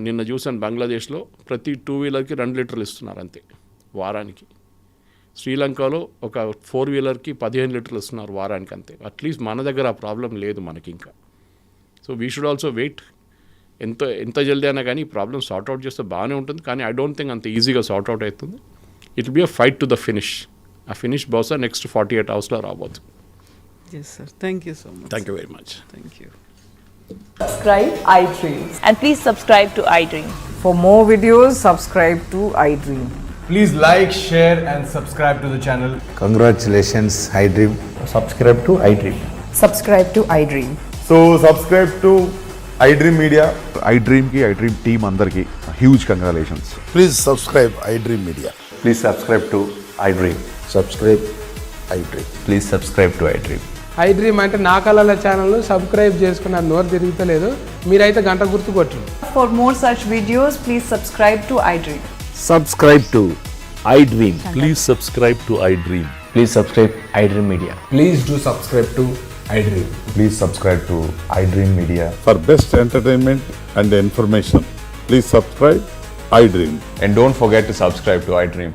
నిన్న చూసాను, బంగ్లాదేశ్లో ప్రతి 2 వీలర్కి 2 లీటర్లు ఇస్తున్నారు అంతే వారానికి. శ్రీలంకలో ఒక 4 వీలర్కి 15 లీటర్లు ఇస్తున్నారు వారానికి అంతే. అట్లీస్ట్ మన దగ్గర ఆ ప్రాబ్లం లేదు మనకి ఇంకా. So we should also wait. ఎంత జల్దీ అయినా కానీ ఈ ప్రాబ్లమ్ సార్ట్అవుట్ చేస్తే బాగానే ఉంటుంది, కానీ ఐ డోంట్ థింక్ అంత ఈజీగా సార్ట్అవుట్ అవుతుంది. It will be a fight to the finish. ఆ ఫినిష్ బహుశా నెక్స్ట్ 48 hours రాబోతుంది. Yes, sir. Thank you so much. Thank you very much. Thank you. Subscribe iDream. And please subscribe to iDream. For more videos, subscribe to iDream. Please like, share and subscribe to the channel. Congratulations, iDream. Subscribe to iDream. Subscribe to iDream. So subscribe to iDream Media. iDream కి iDream team అందరికీ huge congratulations. Please subscribe iDream Media. Please subscribe to iDream. Subscribe iDream. Please subscribe to iDream. iDream అంటే నా కళల channel subscribe చేసుకున్న నోరు తిరుగుతలేదు, మీరైతే గంట గుర్తు కొట్టండి. For more such videos, please subscribe to iDream. Subscribe to iDream. Please subscribe to iDream. Please subscribe iDream Media. Please do subscribe to iDream. Please subscribe to iDream Media. For best entertainment and information, please subscribe iDream. And don't forget to subscribe to iDream.